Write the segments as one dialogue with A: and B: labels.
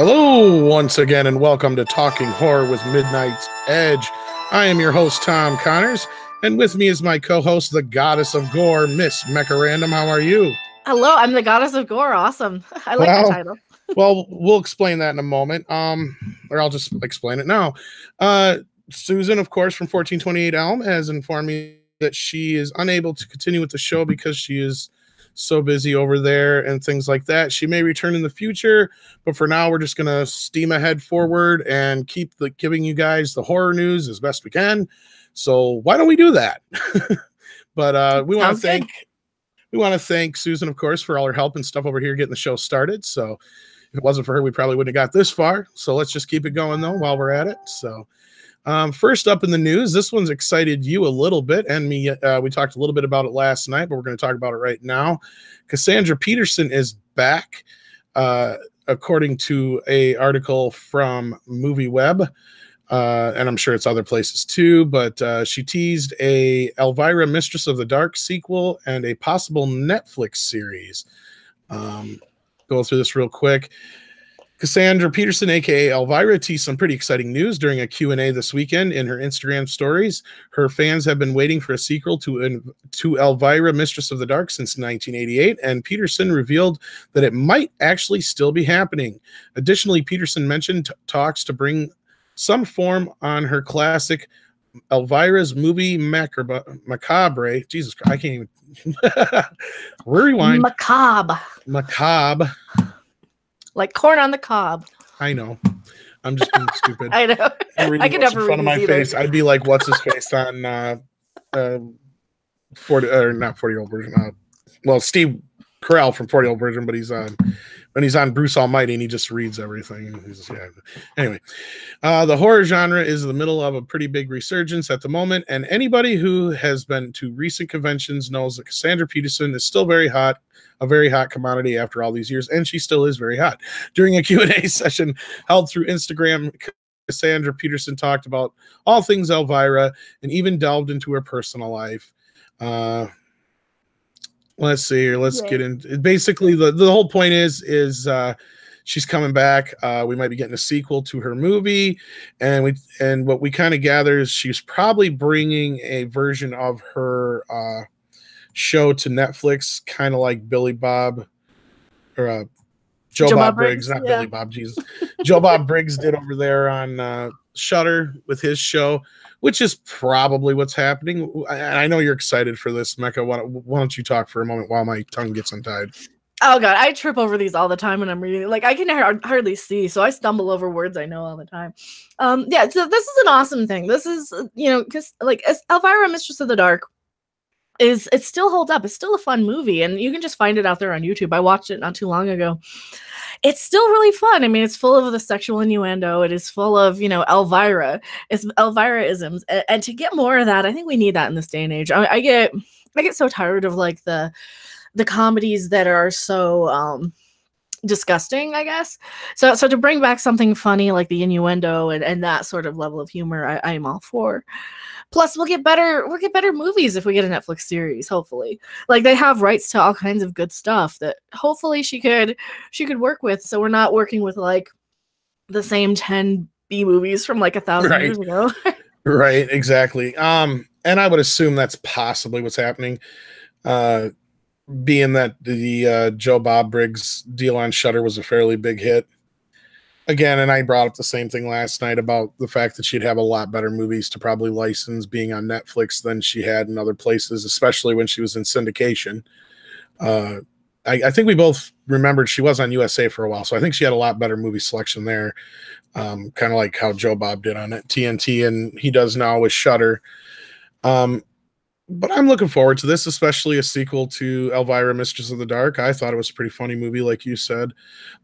A: Hello, once again, and welcome to Talking Horror with Midnight's Edge. I am your host, Tom Connors, and with me is my co-host, the Goddess of Gore, Miss Mecha Random. How are you?
B: Hello, I'm the Goddess of Gore. Awesome. I like that title.
A: Well, we'll explain that in a moment, or I'll just explain it now. Susan, of course, from 1428 Elm, has informed me that she is unable to continue with the show because she is so busy over there and things like that. She may return in the future, but for now, we're just going to steam ahead forward and keep giving you guys the horror news as best we can. So why don't we do that? But we want to thank Susan, of course, for all her help and stuff over here getting the show started. So if it wasn't for her, we probably wouldn't have got this far. So let's just keep it going, though, while we're at it. So first up in the news, this one's excited you a little bit, and me. We talked a little bit about it last night, but we're going to talk about it right now. Cassandra Peterson is back, according to an article from MovieWeb, and I'm sure it's other places too, but she teased a Elvira Mistress of the Dark sequel and a possible Netflix series. Go through this real quick. Cassandra Peterson, aka Elvira, teased some pretty exciting news during a Q&A this weekend in her Instagram stories. Her fans have been waiting for a sequel to Elvira, Mistress of the Dark since 1988, and Peterson revealed that it might actually still be happening. Additionally, Peterson mentioned talks to bring some form on her classic Elvira's movie Macabre. Jesus Christ, I can't even rewind. Macabre.
B: Like corn on the cob.
A: I know. I'm just being stupid.
B: I know. I can never read
A: in front of my face. I'd be like, what's his face on 40-year-old version. Well, Steve Carell from 40-year-old version, but he's on when he's on Bruce Almighty and he just reads everything. Anyway, the horror genre is in the middle of a pretty big resurgence at the moment, and anybody who has been to recent conventions knows that Cassandra Peterson is still very hot, a very hot commodity after all these years, and she still is very hot. During a Q&A session held through Instagram, Cassandra Peterson talked about all things Elvira and even delved into her personal life. Let's see here. Let's get into basically the whole point is she's coming back. We might be getting a sequel to her movie, and what we kind of gather is she's probably bringing a version of her show to Netflix, kind of like Billy Bob or Joe Bob Briggs, not Billy Bob, Jesus. Joe Bob Briggs did over there on Shudder with his show, which is probably what's happening. I know you're excited for this, Mecha. Why don't you talk for a moment while my tongue gets untied?
B: Oh God, I trip over these all the time when I'm reading. Like I can hardly see, so I stumble over words I know all the time. Yeah, so this is an awesome thing. This is, because like Elvira, Mistress of the Dark, it still holds up. It's still a fun movie, and you can just find it out there on YouTube. I watched it not too long ago. It's still really fun. I mean, it's full of the sexual innuendo. It is full of, Elvira. It's Elvira-isms. And to get more of that, I think we need that in this day and age. I get so tired of like the comedies that are so disgusting, I guess. So to bring back something funny like the innuendo and that sort of level of humor, I am all for. Plus, we'll get better movies if we get a Netflix series, hopefully. Like they have rights to all kinds of good stuff that hopefully she could work with, so we're not working with like the same 10 B movies from like 1,000 years ago.
A: Right, exactly. And I would assume that's possibly what's happening. Being that the Joe Bob Briggs deal on Shudder was a fairly big hit. Again, and I brought up the same thing last night about the fact that she'd have a lot better movies to probably license being on Netflix than she had in other places, especially when she was in syndication. I think we both remembered she was on USA for a while, so I think she had a lot better movie selection there, kind of like how Joe Bob did on TNT, and he does now with Shudder. But I'm looking forward to this, especially a sequel to Elvira, Mistress of the Dark. I thought it was a pretty funny movie, like you said.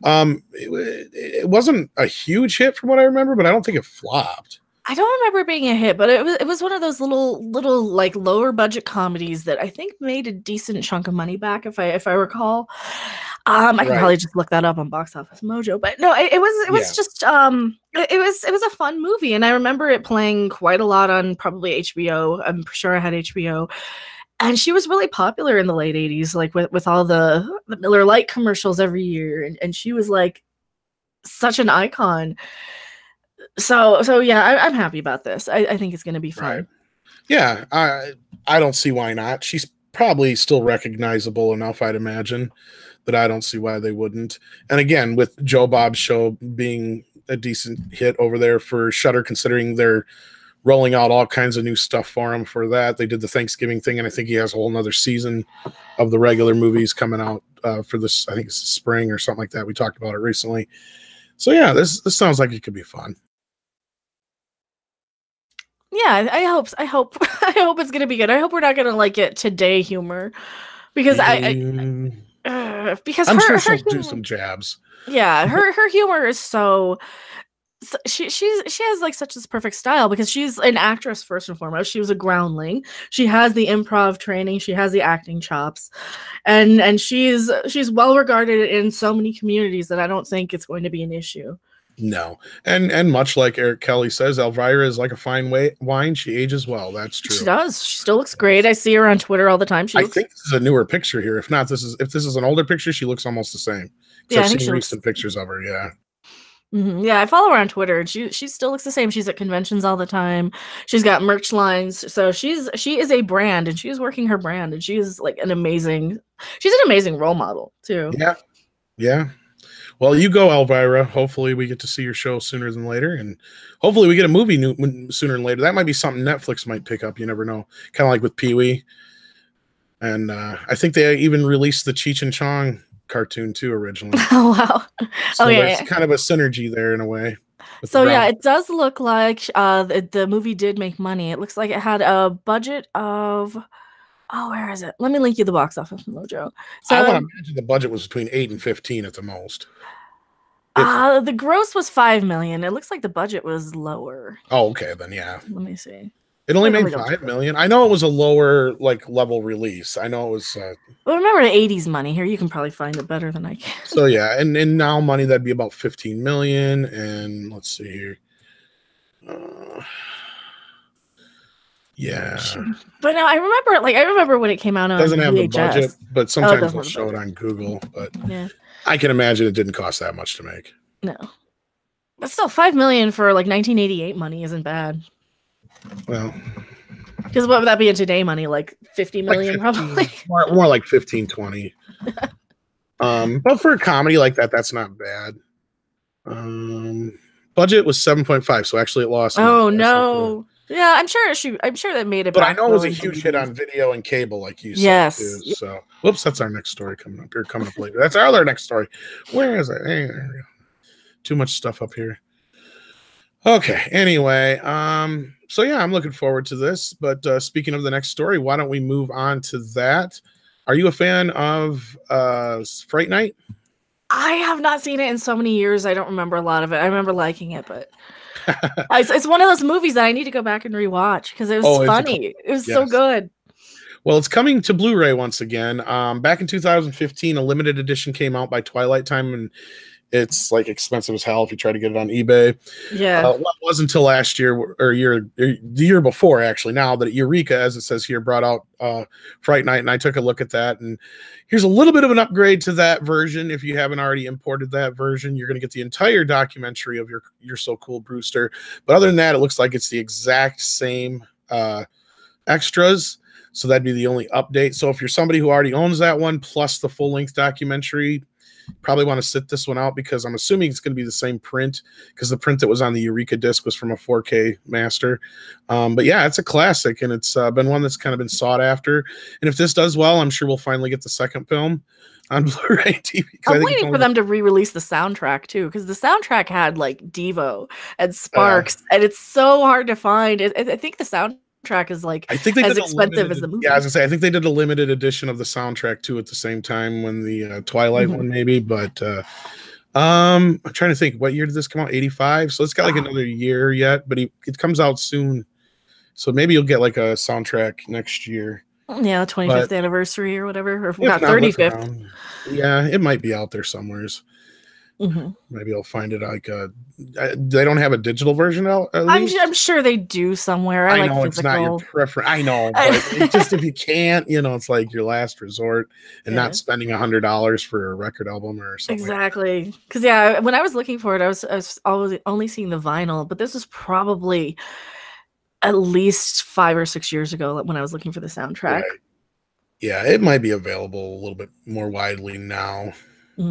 A: It wasn't a huge hit from what I remember, but I don't think it flopped.
B: I don't remember it being a hit, but it was one of those little like lower budget comedies that I think made a decent chunk of money back, if I recall. I can probably just look that up on Box Office Mojo, but no, it was just it was a fun movie, and I remember it playing quite a lot on probably HBO. I'm sure I had HBO, and she was really popular in the late 80s, like with all the Miller Lite commercials every year, and she was like such an icon. So yeah, I'm happy about this. I think it's going to be fun.
A: Right. Yeah, I don't see why not. She's probably still recognizable enough, I'd imagine, that I don't see why they wouldn't. And again, with Joe Bob's show being a decent hit over there for Shudder, considering they're rolling out all kinds of new stuff for him for that. They did the Thanksgiving thing, and I think he has a whole nother season of the regular movies coming out for this. I think it's spring or something like that. We talked about it recently. So yeah, this sounds like it could be fun.
B: Yeah, I hope I hope it's gonna be good. I hope we're not gonna like it today humor, because because
A: I'm sure
B: her
A: she'll do some jabs.
B: Yeah, her humor is so she has like such this perfect style, because she's an actress first and foremost. She was a groundling. She has the improv training. She has the acting chops, and she's well regarded in so many communities that I don't think it's going to be an issue.
A: No, and much like Eric Kelly says, Elvira is like a fine wine. She ages well. That's true.
B: She does. She still looks great. I see her on Twitter all the time.
A: I think this is a newer picture here. If not, if this is an older picture, she looks almost the same.
B: Yeah,
A: I've seen recent pictures of her. Yeah.
B: Mm-hmm. Yeah, I follow her on Twitter, and she still looks the same. She's at conventions all the time. She's got merch lines, so she is a brand, and she's working her brand, and she's like an amazing role model too.
A: Yeah, yeah. Well, you go, Elvira. Hopefully, we get to see your show sooner than later, and hopefully, we get a movie sooner than later. That might be something Netflix might pick up. You never know. Kind of like with Pee Wee, and I think they even released the Cheech and Chong cartoon too originally.
B: Oh wow!
A: So there's kind of a synergy there in a way.
B: So yeah, it does look like the movie did make money. It looks like it had a budget of. Oh, where is it? Let me link you the box office mojo. So
A: I want to imagine the budget was between 8 and 15 at the most.
B: The gross was 5 million. It looks like the budget was lower.
A: Oh, okay, then yeah.
B: Let me see.
A: It only made 5 million. I know it was a lower level release. I know it was.
B: Well, remember the 80s money here. You can probably find it better than I can.
A: So yeah, and now money that'd be about 15 million. And let's see here. Yeah,
B: but no, I remember when it came out on
A: doesn't have
B: VHS.
A: the budget, but sometimes they'll show it on Google. But
B: yeah,
A: I can imagine it didn't cost that much to make.
B: No, but still, 5 million for like 1988 money isn't bad.
A: Well,
B: because what would that be in today money? Like 50 million, like 15,
A: probably. More like 15, 20. But for a comedy like that, that's not bad. Budget was 7.5, so actually it lost.
B: Oh no. Yeah, I'm sure that made it.
A: But I know it was a huge hit on video and cable, like you said.
B: Yes.
A: Too, so, whoops, that's our next story coming up. Or coming up later. That's our other next story. Where is it? Hey, there we go. Too much stuff up here. Okay. Anyway, so yeah, I'm looking forward to this. But speaking of the next story, why don't we move on to that? Are you a fan of Fright Night?
B: I have not seen it in so many years. I don't remember a lot of it. I remember liking it, but. It's one of those movies that I need to go back and rewatch because it was funny. It was so good.
A: Well, it's coming to Blu-ray once again. Back in 2015, a limited edition came out by Twilight Time, and it's like expensive as hell if you try to get it on eBay.
B: Yeah.
A: Well, it wasn't until last year or the year before, actually, now that Eureka, as it says here, brought out Fright Night, and I took a look at that. And here's a little bit of an upgrade to that version. If you haven't already imported that version, you're going to get the entire documentary of You're So Cool, Brewster. But other than that, it looks like it's the exact same extras. So that'd be the only update. So if you're somebody who already owns that one, plus the full-length documentary, probably want to sit this one out because I'm assuming it's going to be the same print because the print that was on the Eureka disc was from a 4K master. But yeah, it's a classic, and it's been one that's kind of been sought after. And if this does well, I'm sure we'll finally get the second film on Blu-ray TV.
B: I'm waiting for them to re-release the soundtrack too, because the soundtrack had like Devo and Sparks, and it's so hard to find. I think the soundtrack is like
A: I think they
B: as expensive as the movie.
A: Yeah, I was gonna say I think they did a limited edition of the soundtrack too at the same time when the Twilight one maybe. But I'm trying to think, what year did this come out? 85. So it's got like another year yet, but it comes out soon. So maybe you'll get like a soundtrack next year.
B: Yeah, 25th anniversary or whatever, or not 35th.
A: Yeah, it might be out there somewheres. Maybe I'll find it like they don't have a digital version out at least.
B: I'm sure they do somewhere. I like
A: know
B: physical.
A: It's not your preference. I know, but it's just if you can't, it's like your last resort, and not spending $100 for a record album or something.
B: Exactly. Because when I was looking for it, I was always only seeing the vinyl, but this was probably at least 5 or 6 years ago when I was looking for the soundtrack.
A: Right. Yeah, it might be available a little bit more widely now.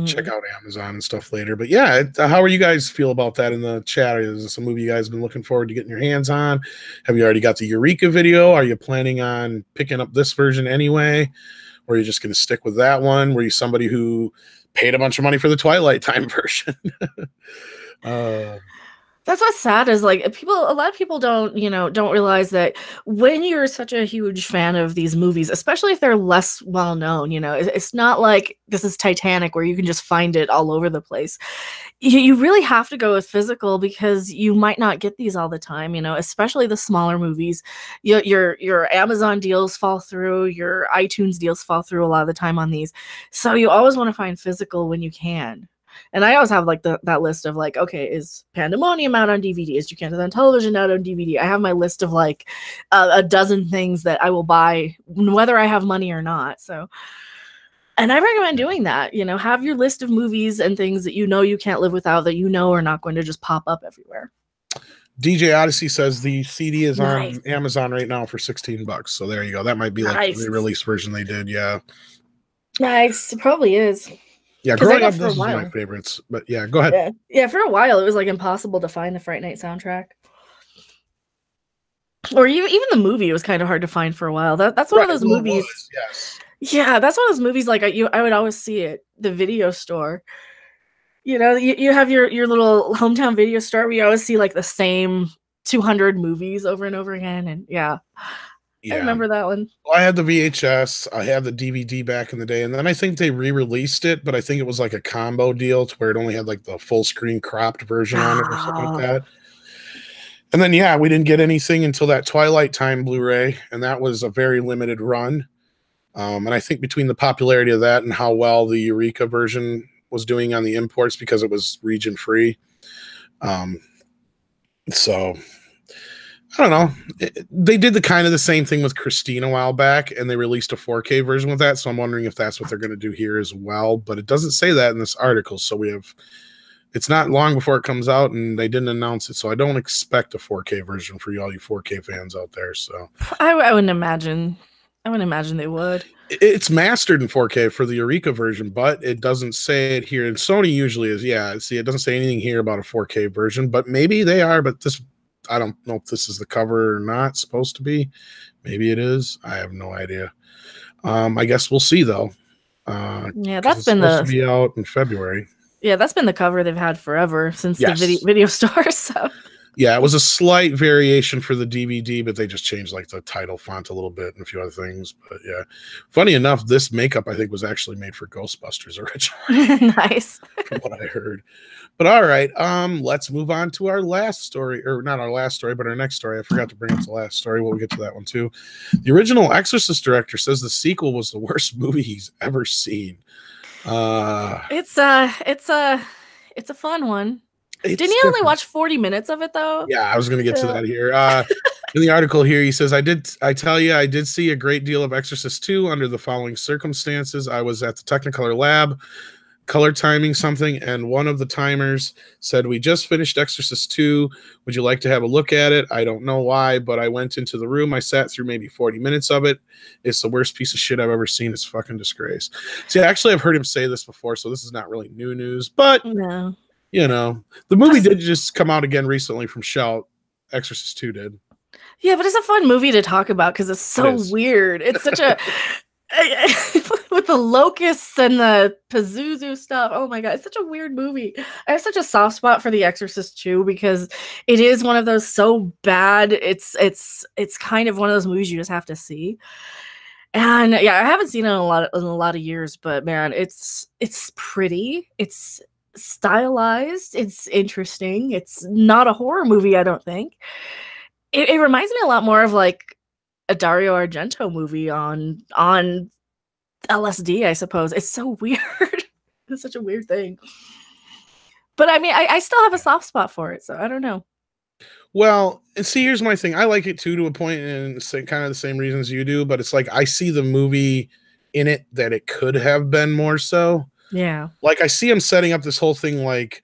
A: Check out Amazon and stuff later. But yeah, how are you guys feel about that in the chat? Is this a movie you guys been looking forward to getting your hands on? Have you already got the Eureka video? Are you planning on picking up this version anyway? Or are you just going to stick with that one? Were you somebody who paid a bunch of money for the Twilight Time version?
B: That's what's sad is like a lot of people don't realize that when you're such a huge fan of these movies, especially if they're less well known, it's not like this is Titanic where you can just find it all over the place. You really have to go with physical because you might not get these all the time, especially the smaller movies. Your Amazon deals fall through, your iTunes deals fall through a lot of the time on these. So you always want to find physical when you can. And I always have like that list of like, okay, is Pandemonium out on DVD? Is You Can't Do That on Television out on DVD? I have my list of like a dozen things that I will buy whether I have money or not. So, and I recommend doing that. Have your list of movies and things that you can't live without, that are not going to just pop up everywhere.
A: DJ Odyssey says the CD is on Amazon right now for $16. So there you go. That might be like the release version they did. Yeah.
B: Nice. It probably is.
A: Yeah, growing up, this is my favorites. But yeah, go ahead.
B: Yeah, for a while, it was like impossible to find the Fright Night soundtrack. Or even the movie was kind of hard to find for a while. That's one of those movies.
A: Yes.
B: Yeah, that's one of those movies like I would always see it, the video store. You have your little hometown video store where you always see like the same 200 movies over and over again. And yeah. I remember that one.
A: Well, I had the VHS. I had the DVD back in the day, and then I think they re-released it, but I think it was like a combo deal to where it only had like the full screen cropped version on it or something like that. And then we didn't get anything until that Twilight Time Blu-ray, and that was a very limited run. And I think between the popularity of that and how well the Eureka version was doing on the imports because it was region free. So I don't know. They did the same thing with Christine a while back, and they released a 4K version with that. So I'm wondering if that's what they're going to do here as well. But it doesn't say that in this article. So it's not long before it comes out, and they didn't announce it. So I don't expect a 4K version for all you 4K fans out there. So
B: I wouldn't imagine. I wouldn't imagine they would.
A: It's mastered in 4K for the Eureka version, but it doesn't say it here. And Sony usually is. Yeah. See, it doesn't say anything here about a 4K version, but maybe they are. But I don't know if this is the cover or not supposed to be. Maybe it is. I have no idea. I guess we'll see though.
B: Yeah, that's been supposed
A: to be out in February.
B: Yeah, that's been the cover they've had forever since the video store. So
A: yeah, it was a slight variation for the DVD, but they just changed like the title font a little bit and a few other things. But yeah, funny enough, this makeup I think was actually made for Ghostbusters originally.
B: Nice.
A: From what I heard. But all right, let's move on to our last story, or not our last story, but our next story. I forgot to bring up the last story. We'll get to that one too. The original Exorcist director says the sequel was the worst movie he's ever seen.
B: It's a fun one. Didn't he only watch 40 minutes of it though?
A: Yeah, I was going to get to that here. In the article here, he says, I did see a great deal of Exorcist 2 under the following circumstances. I was at the Technicolor lab, color timing something, and one of the timers said, we just finished Exorcist 2. Would you like to have a look at it? I don't know why, but I went into the room. I sat through maybe 40 minutes of it. It's the worst piece of shit I've ever seen. It's fucking disgrace. See, actually, I've heard him say this before, so this is not really new news, but
B: no.
A: The movie did just come out again recently from Shout. Exorcist 2 did.
B: Yeah, but it's a fun movie to talk about because it's so weird. It's such a with the locusts and the Pazuzu stuff. Oh my god, it's such a weird movie. I have such a soft spot for The Exorcist 2 because it is one of those so bad. It's kind of one of those movies you just have to see. And yeah, I haven't seen it in a lot of years, but man, it's pretty. It's stylized, it's interesting. It's not a horror movie, I don't think. It reminds me a lot more of like a Dario Argento movie on LSD, I suppose. It's so weird. It's such a weird thing. But I mean, I still have a soft spot for it, so I don't know.
A: Well, and see, here's my thing. I like it too, to a point, and kind of the same reasons you do. But it's like I see the movie in it that it could have been more so.
B: Yeah.
A: Like I see him setting up this whole thing, like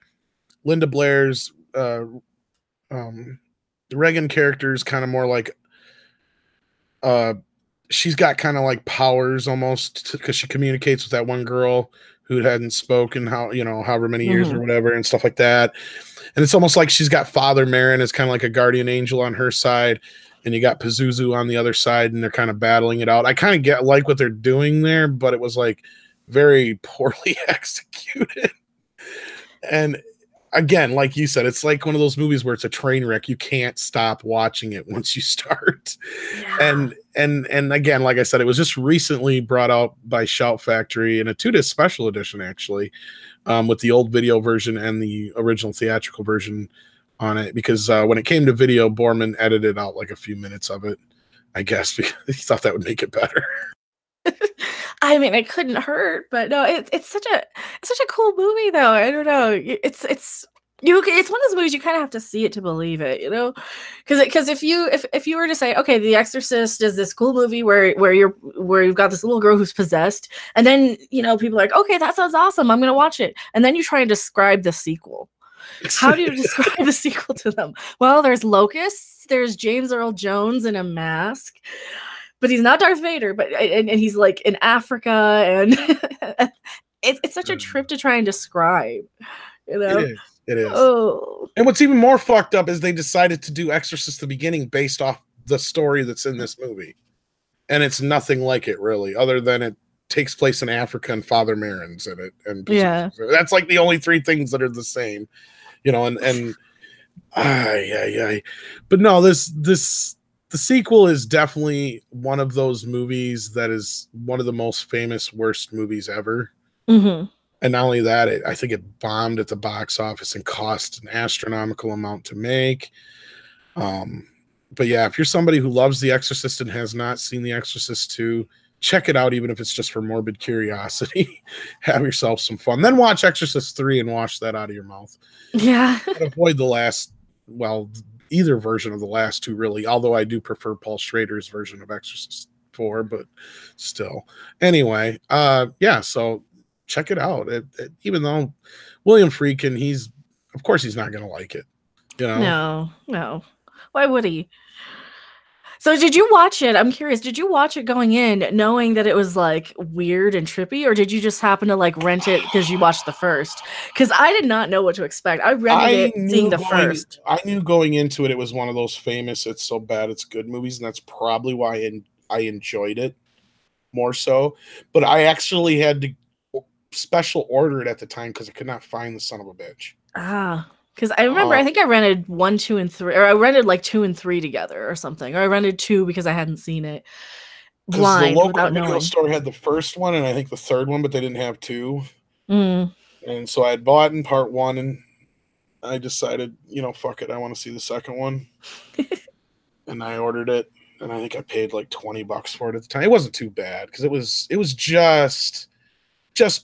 A: Linda Blair's the Reagan character is kind of more like she's got kind of like powers almost, because she communicates with that one girl who hadn't spoken however many years or whatever, and stuff like that. And it's almost like she's got Father Merrin as kind of like a guardian angel on her side, and you got Pazuzu on the other side, and they're kind of battling it out. I kind of get like what they're doing there, but it was like very poorly executed. And again, like you said, it's like one of those movies where it's a train wreck. You can't stop watching it once you start. Yeah. And again, like I said, it was just recently brought out by Shout Factory in a 2-disc special edition, actually, with the old video version and the original theatrical version on it. Because when it came to video, Borman edited out like a few minutes of it, I guess, because he thought that would make it better.
B: I mean, it couldn't hurt, but no, it's such a cool movie, though. I don't know. It's one of those movies you kind of have to see it to believe it, you know? Because if you were to say, okay, The Exorcist is this cool movie where you've got this little girl who's possessed, and then people are like, okay, that sounds awesome, I'm gonna watch it, and then you try and describe the sequel. How do you describe the sequel to them? Well, there's locusts, there's James Earl Jones in a mask. But he's not Darth Vader, and he's like in Africa, and it's such a trip to try and describe.
A: It is.
B: Oh.
A: And what's even more fucked up is they decided to do Exorcist the beginning based off the story that's in this movie. And it's nothing like it, really, other than it takes place in Africa and Father Merrin's in it. And
B: yeah,
A: that's like the only 3 things that are the same, and but no, the sequel is definitely one of those movies that is one of the most famous worst movies ever. And not only that, I think it bombed at the box office and cost an astronomical amount to make. But yeah, if you're somebody who loves The Exorcist and has not seen The Exorcist 2, check it out, even if it's just for morbid curiosity. Have yourself some fun. Then watch Exorcist 3 and wash that out of your mouth.
B: Yeah.
A: And avoid either version of the last 2, really, although I do prefer Paul Schrader's version of Exorcist 4, but still. Anyway, so check it out. Even though William Friedkin, of course he's not going to like it.
B: No. Why would he? So did you watch it? I'm curious. Did you watch it going in knowing that it was like weird and trippy, or did you just happen to like rent it because you watched the first? Because I did not know what to expect. I rented it seeing the first.
A: I knew going into it was one of those famous "it's so bad it's good" movies, and that's probably why I enjoyed it more so. But I actually had to special order it at the time because I could not find the son of a bitch.
B: Because I remember, I think I rented 1, 2, and 3, or I rented like 2 and 3 together or something. Or I rented 2 because I hadn't seen it blind,
A: the local
B: without
A: video
B: knowing.
A: store had the first one and I think the third one, but they didn't have 2. And so I had bought in part 1, and I decided, fuck it, I want to see the second one. And I ordered it, and I think I paid like $20 for it at the time. It wasn't too bad because it was just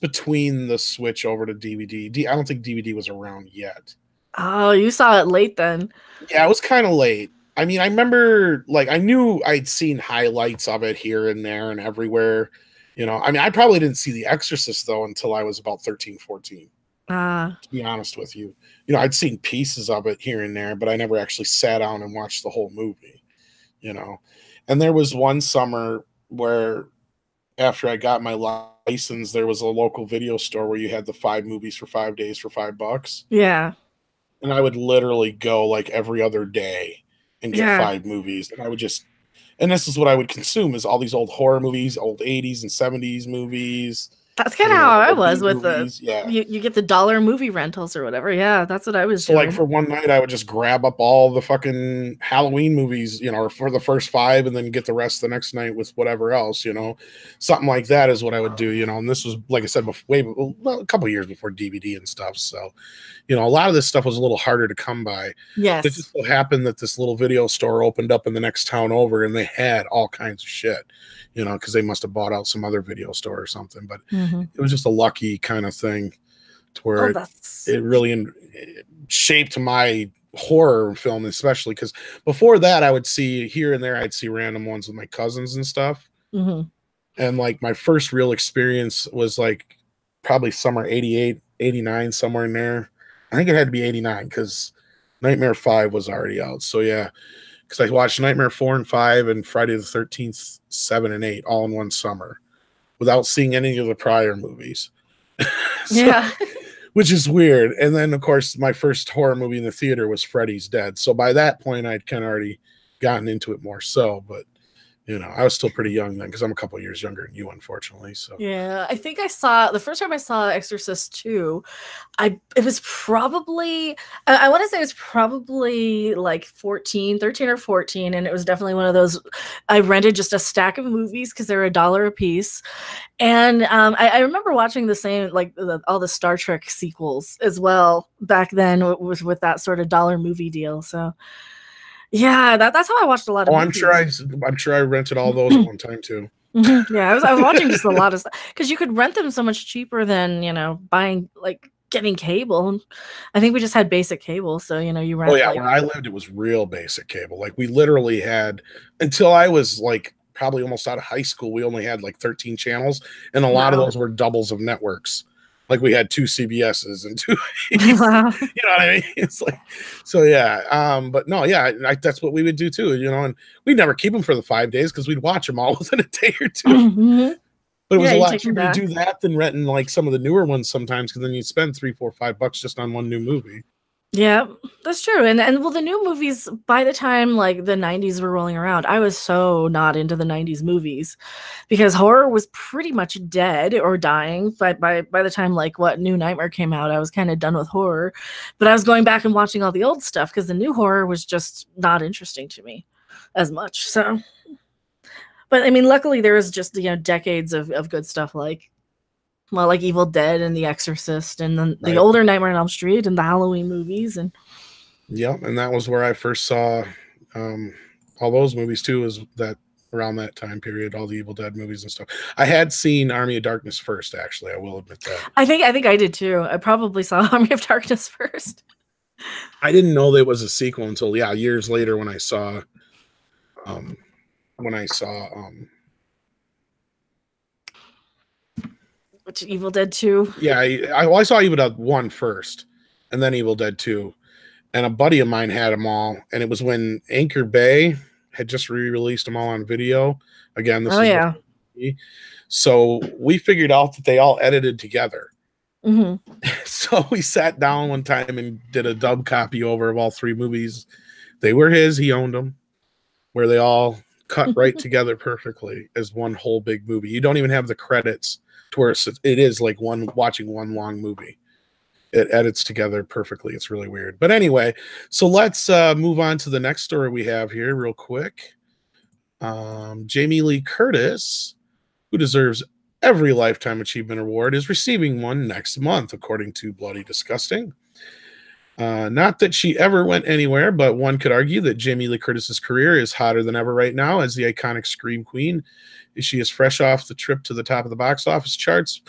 A: between the switch over to DVD. I don't think DVD was around yet.
B: Oh, you saw it late then.
A: Yeah, it was kind of late. I mean, I remember, like, I knew I'd seen highlights of it here and there and everywhere. I mean, I probably didn't see The Exorcist, though, until I was about 13, 14. To be honest with you. I'd seen pieces of it here and there, but I never actually sat down and watched the whole movie. And there was one summer where, after I got my license, there was a local video store where you had the 5 movies for 5 days for $5.
B: Yeah.
A: And I would literally go like every other day and get 5 movies. And I would and this is what I would consume, is all these old horror movies, old 80s and 70s movies.
B: That's kind of how I was with movies. You get the $1 movie rentals or whatever. Yeah, that's what I was doing.
A: Like for one night, I would just grab up all the fucking Halloween movies, for the first 5, and then get the rest the next night with whatever else, something like that is what I would do, and this was, like I said, a couple of years before DVD and stuff. So, a lot of this stuff was a little harder to come by.
B: Yes.
A: It just so happened that this little video store opened up in the next town over, and they had all kinds of shit, because they must have bought out some other video store or something. But it was just a lucky kind of thing to where it really shaped my horror film, especially because before that I would see here and there, I'd see random ones with my cousins and stuff. And like my first real experience was like probably summer 88, 89, somewhere in there. I think it had to be 89 because Nightmare 5 was already out. So yeah, because I watched Nightmare 4 and 5 and Friday the 13th 7 and 8 all in one summer without seeing any of the prior movies.
B: Yeah.
A: Which is weird. And then, of course, my first horror movie in the theater was Freddy's Dead. So by that point, I'd kind of already gotten into it more so. But, you know, I was still pretty young then because I'm a couple years younger than you, unfortunately. So
B: yeah, I think I saw the first time I saw Exorcist 2, it was probably, I want to say it was probably like 13 or 14. And it was definitely one of those, I rented just a stack of movies because they were $1 a piece. And I remember watching the same, like all the Star Trek sequels as well back then with that sort of dollar movie deal. So yeah, that's how I watched a lot of movies.
A: I'm sure I rented all those at one time too.
B: Yeah, I was watching just a lot of stuff because you could rent them so much cheaper than, you know, getting cable. I think we just had basic cable, so you know, you rent.
A: Oh yeah, where I lived, it was real basic cable. Like we literally had, until I was like probably almost out of high school, we only had like 13 channels, and a lot of those were doubles of networks. Like we had 2 CBSs and 2,
B: Wow.
A: you know what I mean? It's like, so yeah. But no, yeah, that's what we would do too, you know, and we'd never keep them for the 5 days because we'd watch them all within a day or two. But it was a lot cheaper to do that than renting like some of the newer ones sometimes, because then you'd spend $3, $4, $5 just on one new movie.
B: Yeah, that's true. And well, the new movies, by the time like the 90s were rolling around, I was so not into the 90s movies because horror was pretty much dead or dying. But by the time like New Nightmare came out, I was kind of done with horror. But I was going back and watching all the old stuff because the new horror was just not interesting to me as much. So, but I mean, luckily there was just, you know, decades of good stuff like Evil Dead and The Exorcist, and then the older Nightmare on Elm Street and the Halloween movies, and
A: and that was where I first saw all those movies too. Was that around that time period, all the Evil Dead movies and stuff. I had seen Army of Darkness first, actually. I will admit that.
B: I think I did too. I probably saw Army of Darkness first.
A: I didn't know there was a sequel until years later when I saw
B: Which Evil Dead 2?
A: Yeah, I saw Evil Dead 1 first, and then Evil Dead 2. And a buddy of mine had them all, and it was when Anchor Bay had just re-released them all on video. Again, this is so we figured out that they all edited together. So we sat down one time and did a dub copy over of all 3 movies. They were his, he owned them, where they all cut right together perfectly as one whole big movie. You don't even have the credits, to where it is like watching one long movie. It edits together perfectly. It's really weird. But anyway, so let's move on to the next story we have here real quick. Jamie Lee Curtis, who deserves every Lifetime Achievement Award, is receiving one next month, according to Bloody Disgusting. Not that she ever went anywhere, but one could argue that Jamie Lee Curtis's career is hotter than ever right now as the iconic Scream Queen. She is fresh off the trip to the top of the box office charts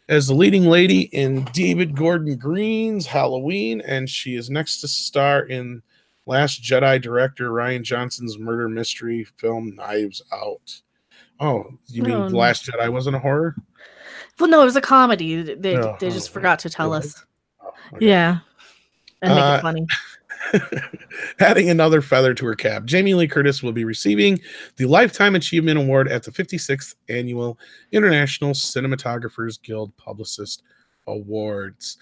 A: as the leading lady in David Gordon Green's Halloween, and she is next to star in Last Jedi director Rian Johnson's murder mystery film Knives Out. Oh, you mean Last Jedi wasn't a horror?
B: Well, no, it was a comedy. They just forgot to tell us. Oh, okay. Yeah. And make it funny.
A: Adding another feather to her cap, Jamie Lee Curtis will be receiving the Lifetime Achievement Award at the 56th Annual International Cinematographers Guild Publicist Awards.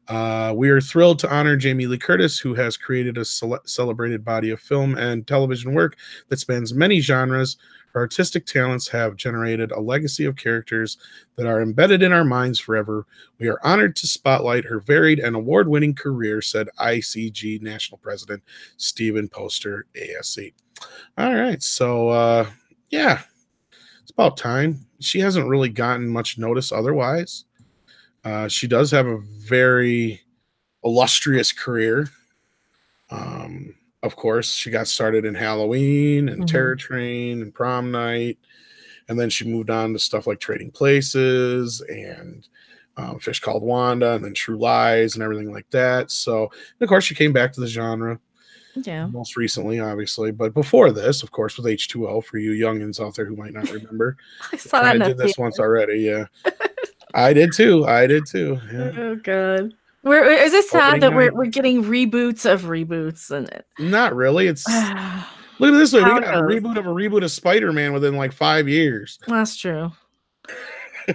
A: We are thrilled to honor Jamie Lee Curtis, who has created a celebrated body of film and television work that spans many genres. Her artistic talents have generated a legacy of characters that are embedded in our minds forever. We are honored to spotlight her varied and award-winning career, said ICG National President Stephen Poster, ASC. All right, so yeah, it's about time. She hasn't really gotten much notice otherwise. She does have a very illustrious career. Of course, she got started in Halloween and Terror Train and Prom Night. And then she moved on to stuff like Trading Places and Fish Called Wanda, and then True Lies and everything like that. So, of course, she came back to the genre.
B: Yeah.
A: Most recently, obviously. But before this, of course, with H2O, for you youngins out there who might not remember.
B: I saw that.
A: I did this once already, yeah. I did too. Yeah.
B: Oh, God. Is it sad that we're getting reboots of reboots?
A: Not really. It's look at this way. We got a reboot of Spider-Man within like 5 years.
B: That's true.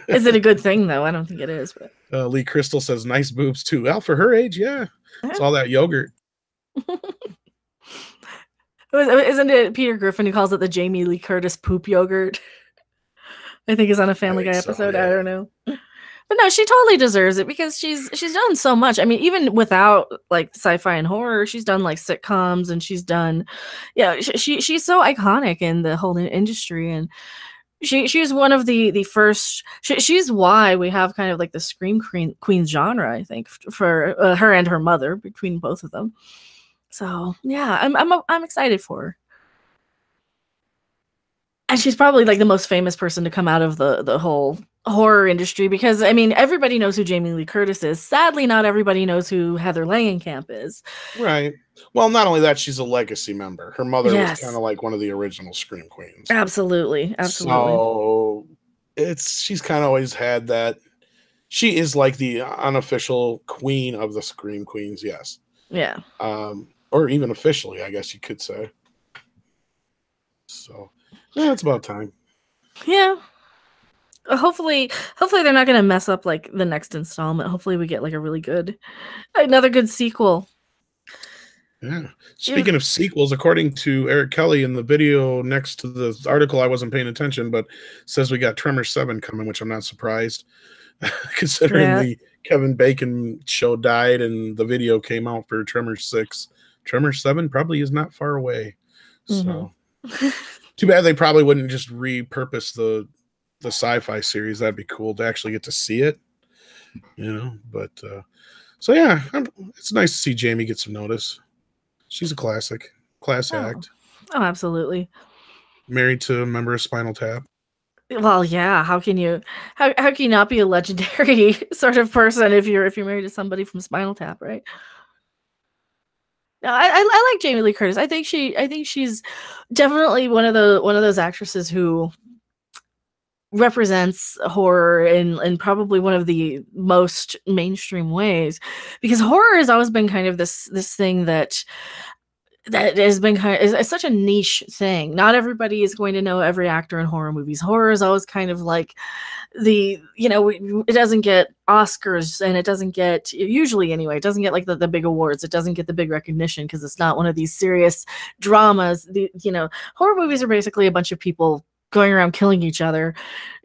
B: Is it a good thing though? I don't think it is. But
A: Lee Crystal says nice boobs too. Well, for her age, yeah. It's all that yogurt.
B: Isn't it Peter Griffin who calls it the Jamie Lee Curtis poop yogurt? I think is on a Family Guy episode. Yeah. I don't know. But no, she totally deserves it because she's done so much. I mean, even without like sci-fi and horror, she's done like sitcoms and she's done, she's so iconic in the whole industry. And she's one of the first. She's why we have kind of like the scream queen genre. I think for her and her mother, between both of them. So yeah, I'm excited for her. And she's probably like the most famous person to come out of the whole horror industry because I mean everybody knows who Jamie Lee Curtis is. Sadly, not everybody knows who Heather Langenkamp is.
A: Right. Well, not only that, she's a legacy member. Her mother was kind of like one of the original Scream Queens.
B: Absolutely.
A: So she's kind of always had that. She is like the unofficial queen of the Scream Queens. Yes.
B: Yeah.
A: Or even officially, I guess you could say. So yeah, it's about time.
B: Yeah. Hopefully they're not going to mess up like the next installment. Hopefully we get like another good sequel.
A: Yeah. Speaking of sequels, according to Eric Kelly in the video next to the article, I wasn't paying attention, but says we got Tremors 7 coming, which I'm not surprised considering the Kevin Bacon show died and the video came out for Tremors 6. Tremors 7 probably is not far away. So too bad they probably wouldn't just repurpose the sci-fi series. That'd be cool to actually get to see it, but so yeah, it's nice to see Jamie get some notice. She's a class act.
B: Oh, absolutely.
A: Married to a member of Spinal Tap.
B: Well, yeah, how can you not be a legendary sort of person if you're married to somebody from Spinal Tap, right? No, I like Jamie Lee Curtis. I think she's definitely one of those actresses who represents horror in probably one of the most mainstream ways, because horror has always been kind of this thing that has been kind of is such a niche thing. Not everybody is going to know every actor in horror movies. Horror is always kind of like it doesn't get Oscars, and it doesn't get, usually anyway, it doesn't get like the big awards. It doesn't get the big recognition because it's not one of these serious dramas. Horror movies are basically a bunch of people going around killing each other,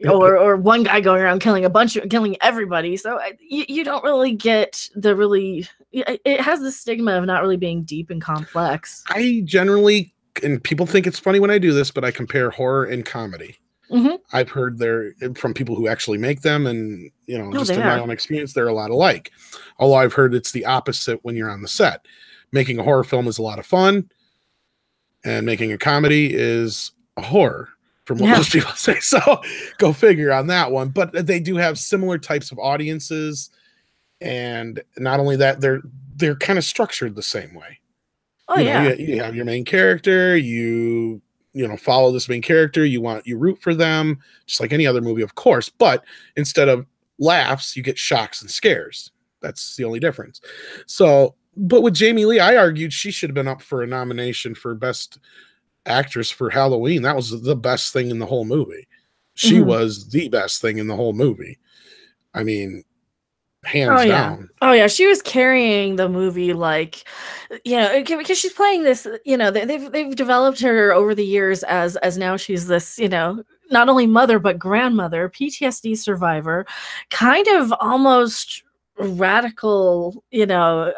B: or one guy going around killing everybody. So you don't really get it has the stigma of not really being deep and complex.
A: I generally, and people think it's funny when I do this, but I compare horror and comedy. I've heard from people who actually make them, and just in my own experience, they're a lot alike. Although I've heard it's the opposite when you're on the set. Making a horror film is a lot of fun, and making a comedy is a horror, from what most people say. So go figure on that one. But they do have similar types of audiences, and not only that, they're kind of structured the same way. You have your main character, you follow this main character, you root for them, just like any other movie, of course, but instead of laughs, you get shocks and scares. That's the only difference. So, but with Jamie Lee, I argued she should have been up for a nomination for Best Actress for Halloween. That was the best thing in the whole movie. She was the best thing in the whole movie. I mean, hands down.
B: Oh yeah, she was carrying the movie, like, because she's playing this, they've developed her over the years as now she's this, not only mother but grandmother, PTSD survivor, kind of almost radical,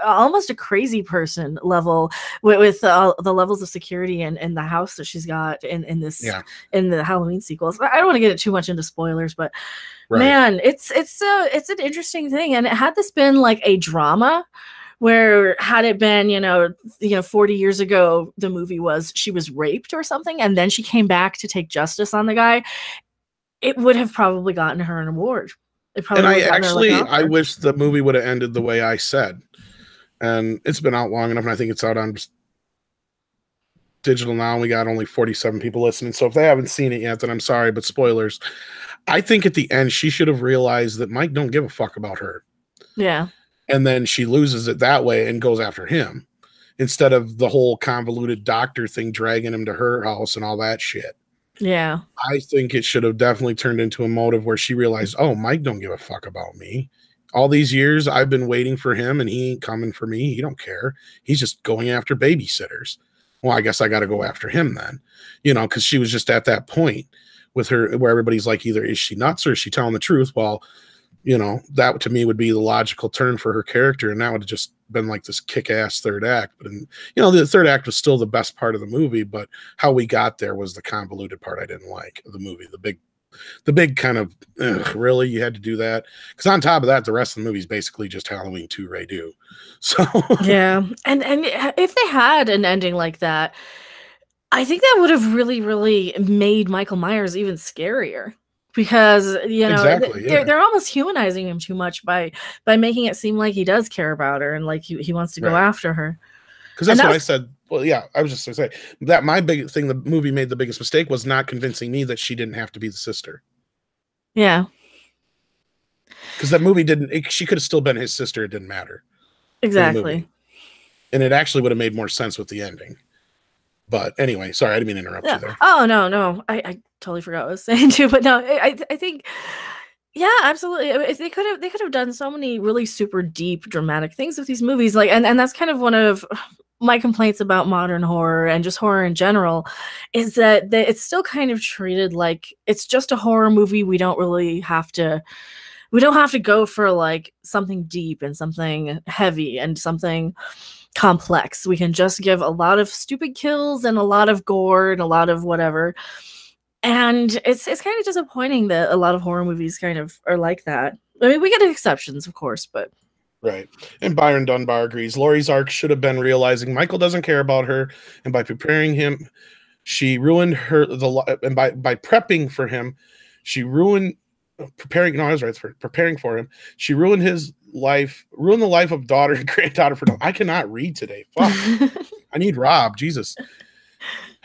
B: almost a crazy person level with the levels of security and the house that she's got in this in the Halloween sequels. I don't want to get it too much into spoilers, but man, it's an interesting thing. And had this been like a drama, where had it been 40 years ago the movie was she was raped or something, and then she came back to take justice on the guy, it would have probably gotten her an award. It probably
A: And I
B: would have gotten her, like,
A: actually,
B: an
A: I
B: Oscar.
A: wish the movie would have ended the way I said. And it's been out long enough, and I think it's out on digital now. We got only 47 people listening. So if they haven't seen it yet, then I'm sorry, but spoilers. I think at the end, she should have realized that Mike don't give a fuck about her.
B: Yeah.
A: And then she loses it that way and goes after him instead of the whole convoluted doctor thing dragging him to her house and all that shit.
B: Yeah.
A: I think it should have definitely turned into a motive where she realized, oh, Mike don't give a fuck about me. All these years I've been waiting for him and he ain't coming for me. He don't care. He's just going after babysitters. Well, I guess I got to go after him then, you know, because she was just at that point with her where everybody's like, either is she nuts or is she telling the truth? Well, you know, that to me would be the logical turn for her character. And that would have just been like this kick-ass third act. But, you know, the third act was still the best part of the movie, but how we got there was the convoluted part I didn't like of the movie. The big kind of, really, you had to do that? Because on top of that, the rest of the movie is basically just Halloween 2 Ray Do. So
B: yeah. And if they had an ending like that, I think that would have really, really made Michael Myers even scarier. Because, you know,
A: exactly,
B: they're almost humanizing him too much by making it seem like he does care about her and like he wants to go after her.
A: Because that's what I said. Well, yeah, I was just going to say that my big thing, the movie made the biggest mistake was not convincing me that she didn't have to be the sister.
B: Yeah.
A: Because that movie she could have still been his sister. It didn't matter.
B: Exactly.
A: And it actually would have made more sense with the ending. But anyway, sorry, I didn't mean to interrupt you there.
B: Oh, no. I totally forgot what I was saying too. But no, I think, yeah, absolutely. They could have done so many really super deep, dramatic things with these movies. Like, and that's kind of one of my complaints about modern horror and just horror in general, is that it's still kind of treated like it's just a horror movie. We don't have to go for like something deep and something heavy and something complex. We can just give a lot of stupid kills and a lot of gore and a lot of whatever. And it's kind of disappointing that a lot of horror movies kind of are like that. I mean, we get exceptions, of course, but
A: right. And Byron Dunbar agrees. Laurie's arc should have been realizing Michael doesn't care about her, and by preparing him, she ruined her and by prepping for him, she ruined preparing. No, I was right. For preparing for him, she ruined his life, ruined the life of daughter and granddaughter for. I cannot read today. Fuck. I need Rob. Jesus.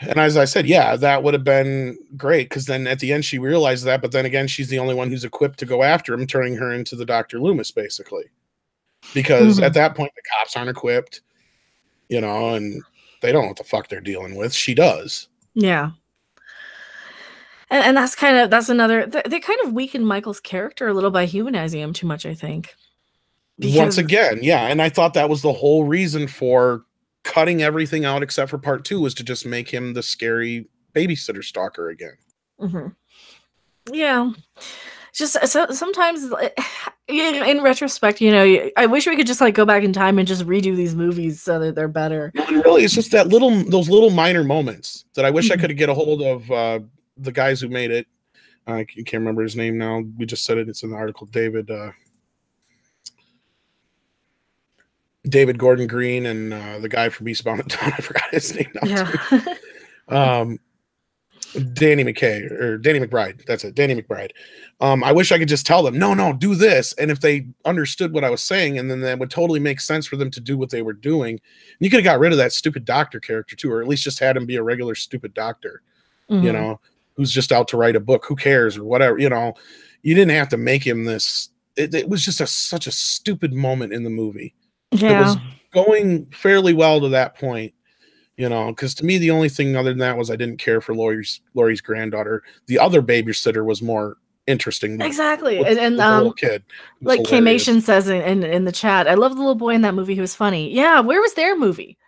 A: And as I said, yeah, that would have been great because then at the end she realized that, but then again, she's the only one who's equipped to go after him, turning her into the Dr. Loomis, basically. Because at that point, the cops aren't equipped, you know, and they don't know what the fuck they're dealing with. She does.
B: Yeah. And that's another, they kind of weakened Michael's character a little by humanizing him too much, I think.
A: Once again, yeah. And I thought that was the whole reason for cutting everything out except for part 2 was to just make him the scary babysitter stalker again.
B: Mm-hmm. Yeah. Just sometimes in retrospect, you know, I wish we could just like go back in time and just redo these movies so that they're better.
A: And really, it's just those little minor moments that I wish I could get a hold of the guys who made it. I can't remember his name now. We just said it. It's in the article. David Gordon Green and the guy from Eastbound and Down. I forgot his name now. Yeah. Danny McBride. That's it. Danny McBride. I wish I could just tell them, no, do this. And if they understood what I was saying, and then that would totally make sense for them to do what they were doing. And you could have got rid of that stupid doctor character too, or at least just had him be a regular stupid doctor, you know, who's just out to write a book. Who cares or whatever, you know, you didn't have to make him this. It was just such a stupid moment in the movie. Yeah. It was going fairly well to that point. You know, because to me, the only thing other than that was I didn't care for Laurie's granddaughter. The other babysitter was more interesting.
B: Exactly.
A: With the little kid.
B: Like K-Mation says in the chat, I love the little boy in that movie who was funny. Yeah, where was their movie?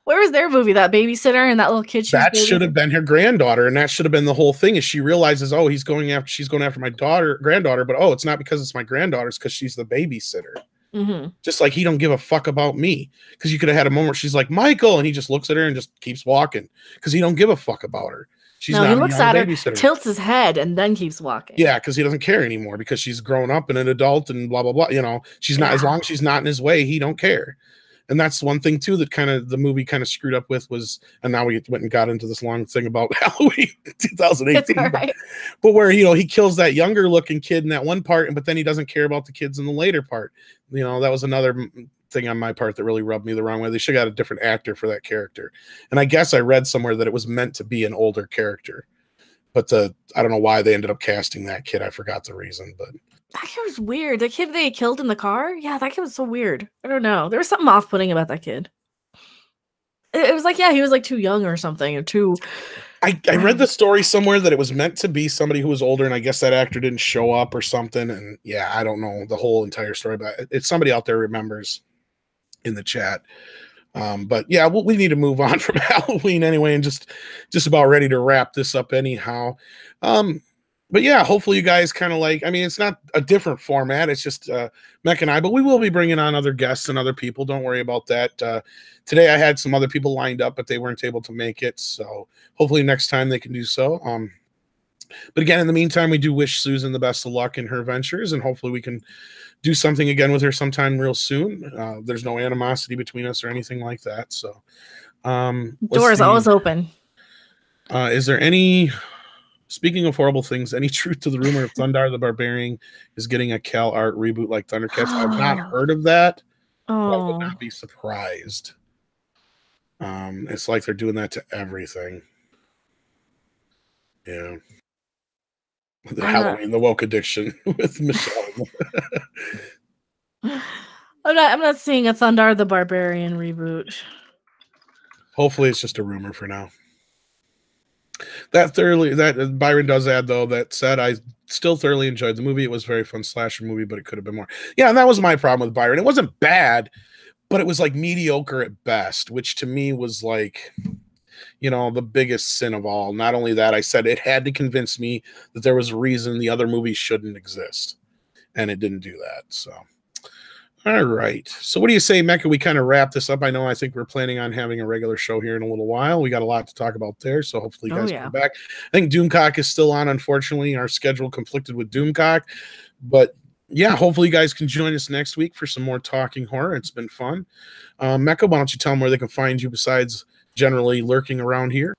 B: Where was their movie? That babysitter and that little kid.
A: That should have been her granddaughter, and that should have been the whole thing. Is she realizes, oh, she's going after my granddaughter, but oh, it's not because it's my granddaughter, it's because she's the babysitter. Mm-hmm. Just like he don't give a fuck about me, because you could have had a moment where she's like Michael, and he just looks at her and just keeps walking because he don't give a fuck about her. She's not. He looks at her,
B: tilts his head, and then keeps walking.
A: Yeah, because he doesn't care anymore because she's grown up and an adult and blah blah blah. You know, she's not as long as she's not in his way. He don't care. And that's one thing too that kind of the movie kind of screwed up with was, and now we went and got into this long thing about Halloween 2018, but where, you know, he kills that younger looking kid in that one part, but then he doesn't care about the kids in the later part. You know, that was another thing on my part that really rubbed me the wrong way. They should have got a different actor for that character. And I guess I read somewhere that it was meant to be an older character, but I don't know why they ended up casting that kid. I forgot the reason, but
B: that kid was weird. The kid they killed in the car? Yeah, that kid was so weird. I don't know. There was something off-putting about that kid. It was like, yeah, he was like too young or something, or too...
A: I read the story somewhere that it was meant to be somebody who was older, and I guess that actor didn't show up or something. And yeah, I don't know the whole entire story, but it's somebody out there remembers in the chat. But yeah, we need to move on from Halloween anyway, and just about ready to wrap this up anyhow. But yeah, hopefully you guys kind of like, I mean, it's not a different format. It's just Mech and I, but we will be bringing on other guests and other people. Don't worry about that. Today I had some other people lined up, but they weren't able to make it. So hopefully next time they can do so. But again, in the meantime, we do wish Susan the best of luck in her ventures, and hopefully we can do something again with her sometime real soon. There's no animosity between us or anything like that. So
B: doors always open.
A: Is there any... Speaking of horrible things, any truth to the rumor of Thundar the Barbarian is getting a Cal Art reboot like Thundercats? I've not heard of that. I would not be surprised. It's like they're doing that to everything. Yeah. The Halloween, the woke addiction with Michelle.
B: I'm not seeing a Thundar the Barbarian reboot.
A: Hopefully it's just a rumor for now. That Byron does add, though, that said, I still thoroughly enjoyed the movie. It was a very fun slasher movie, but it could have been more. Yeah, and that was my problem with Byron. It wasn't bad, but it was like mediocre at best, which to me was like, you know, the biggest sin of all. Not only that, I said it had to convince me that there was a reason the other movies shouldn't exist, and it didn't do that. So, all right. So what do you say, Mecha? We kind of wrap this up. I think we're planning on having a regular show here in a little while. We got a lot to talk about there, so hopefully you guys come back. I think Doomcock is still on, unfortunately. Our schedule conflicted with Doomcock. But yeah, hopefully you guys can join us next week for some more talking horror. It's been fun. Mecha, why don't you tell them where they can find you besides generally lurking around here?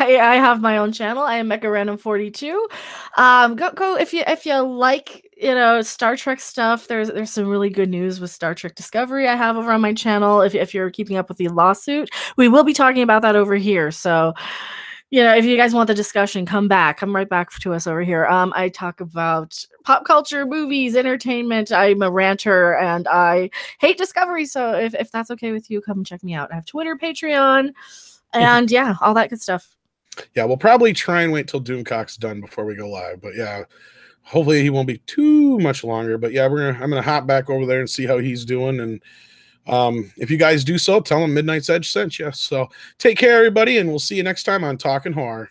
B: I have my own channel. I am Mecha Random42. Go if you like, you know, Star Trek stuff. There's some really good news with Star Trek Discovery I have over on my channel. If you're keeping up with the lawsuit, we will be talking about that over here. So, you know, if you guys want the discussion, come right back to us over here. I talk about pop culture, movies, entertainment. I'm a ranter and I hate Discovery. So if that's okay with you, come check me out. I have Twitter, Patreon, and yeah, all that good stuff.
A: Yeah, we'll probably try and wait till Doomcock's done before we go live. But yeah, hopefully he won't be too much longer. But yeah, I'm gonna hop back over there and see how he's doing. And if you guys do so, tell him Midnight's Edge sent you. So take care, everybody, and we'll see you next time on Talking Horror.